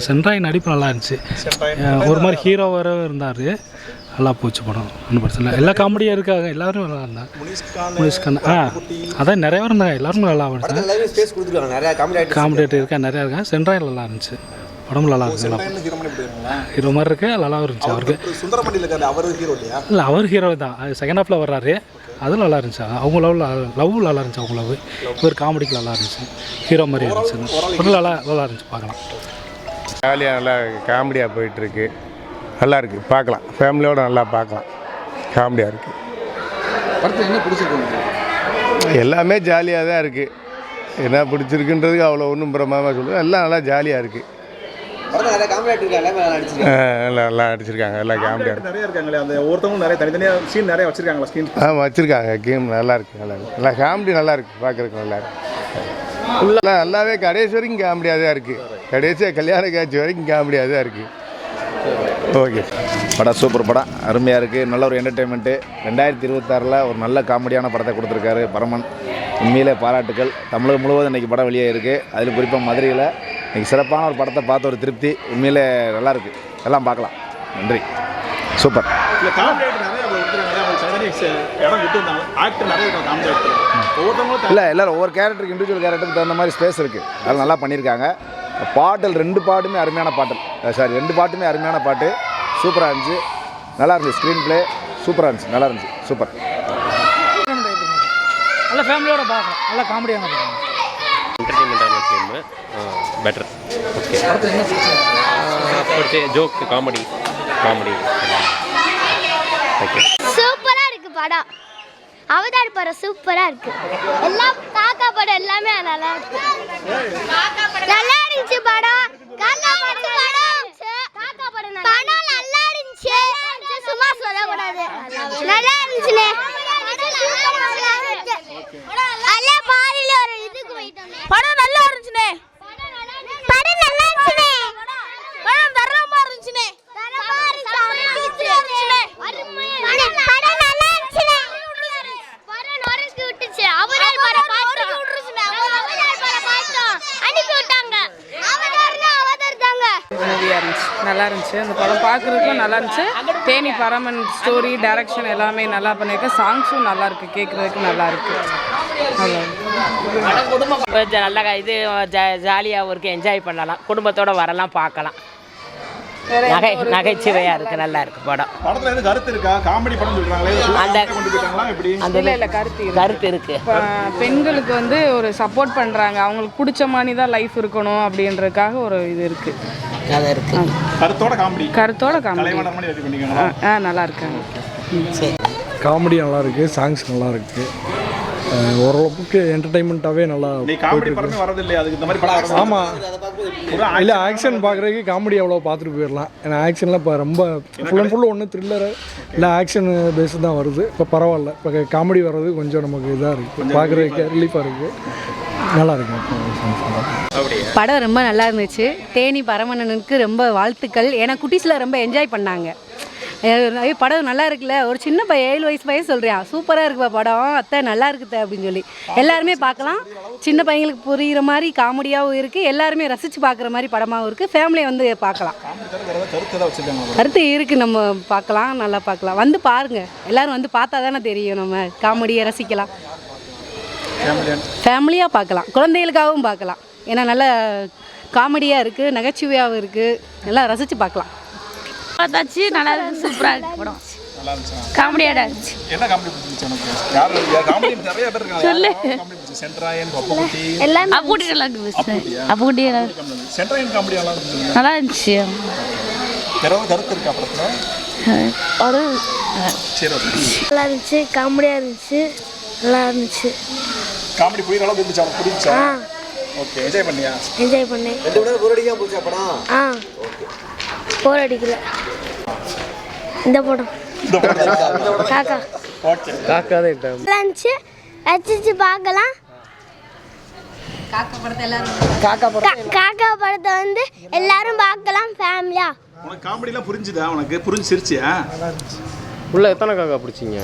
சென்ட்ராய் நடிப்பு நல்லா இருந்துச்சு. ஒரு மாதிரி ஹீரோவாக இருந்தார். நல்லா போச்சு படம். ஒன்றும் பிரச்சனை இல்லை. எல்லா காமெடியாக இருக்காங்க. எல்லோரும் நல்லா இருந்தாங்க. முனிஷ்கான் அதான் நிறையா இருந்தாங்க. எல்லாரும் நல்லா இருந்தாங்க. காமெடியேட்டர் இருக்கா நிறையா இருக்காங்க. சென்ட்ராய் நல்லா இருந்துச்சு. படம் நல்லா இருந்துச்சு. ஹீரோ மாதிரி இருக்கு. நல்லா இருந்துச்சு. அவருக்கு இல்லை அவர் ஹீரோ தான். அது செகண்ட் ஹாஃபில் வர்றாரு. அதுவும் நல்லா இருந்துச்சு. அவங்க லவ் நல்லா இருந்துச்சு. அவங்க லவ் இவர் காமெடிக்கு நல்லா இருந்துச்சு. ஹீரோ மாதிரி இருந்துச்சு. நல்லா இருந்துச்சு. பார்க்கலாம். ஜாலியாக நல்லா காமெடியாக போயிட்டுருக்கு. நல்லா இருக்குது. பார்க்கலாம். ஃபேமிலியோடு நல்லா பார்க்கலாம். காமெடியாக இருக்குது. படத்தில் என்ன பிடிச்சிருக்கு? எல்லாமே ஜாலியாக தான் இருக்குது. என்ன பிடிச்சிருக்குன்றதுக்கு அவ்வளோ ஒன்றும் பிரமாதமாக சொல்லுவேன். எல்லாம் நல்லா ஜாலியாக இருக்குது. நல்லா அடிச்சிருக்காங்க. எல்லாம் காமெடியாக இருக்குது. நிறைய இருக்காங்களே அந்த ஒருத்தவங்க நிறைய தனித்தனியாக சீன் நிறைய வச்சுருக்காங்களா? ஸ்க்ரீன் வச்சுருக்காங்க. கேம் நல்லா இருக்குது. நல்லா காமெடி நல்லா இருக்குது. பார்க்குறதுக்கு நல்லா இருக்குது. ஃபுல்லாக நல்லாவே கடைசி வரைக்கும் காமெடியாக தான் இருக்குது. கடைசியாக கல்யாண காட்சி வரைக்கும் காமெடியாக தான் இருக்குது. ஓகே. படம் சூப்பர் படம். அருமையாக இருக்குது. நல்ல ஒரு என்டர்டெயின்மெண்ட்டு. 2026 ஒரு நல்ல காமெடியான படத்தை கொடுத்துருக்காரு பரமன். உண்மையிலே பாராட்டுக்கள். தமிழகம் முழுவதும் இன்றைக்கி படம் வெளியே இருக்குது. அதில் குறிப்பாக மதுரையில் இன்றைக்கி சிறப்பான ஒரு படத்தை பார்த்த ஒரு திருப்தி. உண்மையிலே நல்லாயிருக்கு. எல்லாம் பார்க்கலாம். நன்றி. சூப்பர். இல்லை எல்லோரும் ஒவ்வொரு கேரக்டருக்கு இண்டிவிஜுவல் கேரக்டருக்கு தகுந்த மாதிரி ஸ்பேஸ் இருக்குது. அதெல்லாம் நல்லா பண்ணியிருக்காங்க. பாட்டல் 2 பாட்டுமே அருமையான பாட்டல். 2 பாட்டுமே அருமையான பாட்டு. சூப்பராக இருந்துச்சு. நல்லா இருந்துச்சு. ஸ்க்ரீன் ப்ளே சூப்பராக இருந்துச்சு. நல்லா இருந்துச்சு. சூப்பர். நல்ல ஃபேமிலியோட பார்க்கலாம். நல்லா காமெடியான படம். என்டர்டெயின்மெண்ட்டான film. Better. Okay. Joke comedy okay. சூப்பராக இருக்குது படம். அவதார் படம் சூப்பராக இருக்குது. எல்லாம் காக்கா படம் எல்லாமே நல்லா இருக்கு. நல்லா இருந்துச்சு படம். காக்கா படம் படம் நல்லா இருந்துச்சு. சும்மா சொல்லக்கூடாது. நல்லா இருந்துச்சுனே. அல்ல பாரில ஒரு இதுக்கு போயிட்டோம். படம் நல்லா இருந்துச்சுனே. படம் நல்லா இருந்துச்சுனே. படம் தரமா இருந்துச்சுனே. நல்லா இருந்துச்சு. அந்த படம் பார்க்குறதுக்கும் நல்லா இருந்துச்சு. தேனி பரமன் ஸ்டோரி டைரக்ஷன் எல்லாமே நல்லா பண்ணியிருக்கேன். சாங்ஸும் நல்லா இருக்குது. கேட்குறதுக்கு நல்லா இருக்குது. நல்லா இது ஜாலியாகவும் இருக்குது. என்ஜாய் பண்ணலாம். குடும்பத்தோடு வரலாம், பார்க்கலாம். நகைச்சுவையாக இருக்குது. நல்லா இருக்குது படம். கருத்து இருக்கா? காமெடி படம் சொல்கிறாங்களே அந்த கருத்து இருக்குது. பெண்களுக்கு வந்து ஒரு சப்போர்ட் பண்ணுறாங்க. அவங்களுக்கு பிடிச்ச மாதிரி தான் லைஃப் இருக்கணும் அப்படின்றதுக்காக ஒரு இது இருக்குது. கதை இருக்குது. கருத்தோட காமெடி நல்லா இருக்காங்க. காமெடி நல்லா இருக்குது. சாங்ஸ் நல்லா இருக்குது. ஓரளவுக்கு என்டர்டைன்மெண்ட்டாகவே நல்லா. ஆமாம். இல்லை ஆக்ஷன் பார்க்குறதுக்கு காமெடி அவ்வளோ பார்த்துட்டு போயிடலாம். ஏன்னா ஆக்ஷன்லாம் இப்போ ரொம்ப ஃபுல் அண்ட் ஃபுல்லு ஒன்று த்ரில்லரு இல்லை ஆக்ஷன் பேஸு தான் வருது. இப்போ பரவாயில்ல. இப்போ காமெடி வர்றது கொஞ்சம் நமக்கு இதாக இருக்குது. பார்க்குறதுக்கு ரிலீஃபாக இருக்குது. நல்லா இருக்கு. படம் ரொம்ப நல்லா இருந்துச்சு. தேனி பரமனனுக்கு ரொம்ப வாழ்த்துக்கள். ஏன்னா குட்டீஸில் ரொம்ப என்ஜாய் பண்ணாங்க. படம் நல்லா இருக்குல்ல. ஒரு சின்ன பையன் 7 வயசு பையன் சொல்கிறான் சூப்பராக இருக்குப்பா படம் அத்தை நல்லா இருக்குத்த அப்படின்னு சொல்லி எல்லாருமே பார்க்கலாம். சின்ன பையங்களுக்கு புரிகிற மாதிரி காமெடியாகவும் இருக்குது. எல்லாருமே ரசித்து பார்க்குற மாதிரி படமாகவும் இருக்குது. ஃபேமிலியை வந்து பார்க்கலாம். கருத்து இருக்குது. நம்ம பார்க்கலாம். நல்லா பார்க்கலாம். வந்து பாருங்கள். எல்லோரும் வந்து பார்த்தா தானே தெரியும். நம்ம காமெடியை ரசிக்கலாம். ஃபேமிலியாக பார்க்கலாம். குழந்தைகளுக்காகவும் பார்க்கலாம். ஏன்னா நல்லா காமெடியாக இருக்குது. நகைச்சுவையாகவும் இருக்குது. எல்லாம் ரசித்து பார்க்கலாம். பார்த்தாச்சு. நல்லா இருக்கு. சூப்பராக இருக்கு படம். காமெடியாக இருந்துச்சு. சொல்லு. அப்புடி நல்லா இருக்கு. அப்புடி நல்லா இருந்துச்சு. ஒரு நல்லா இருந்துச்சு. காமெடியாக இருந்துச்சு. நல்லா இருந்துச்சு. காமெடி புரியுற அளவுக்கு இருந்துச்சு. புரியுச்சா? ஓகே. என்ஜாய் பண்ணியா? என்ஜாய் பண்ணேன். 2 மணி நேரம் போர் அடிக்காம போச்சா படம்? போர் அடிக்கல. இந்த படம் காக்கா. ஓகே. காக்கா தான் இடம். லஞ்ச் அச்சிச்சு பார்க்கலாம். காக்கா படத்தை வந்து எல்லாரும் பார்க்கலாம் ஃபேமிலியா. உனக்கு காமெடிலாம் புரிஞ்சுதா? உனக்கு புரிஞ்சு சிரிச்சியா? உள்ள எத்தனை காக்கா பிடிச்சிங்க?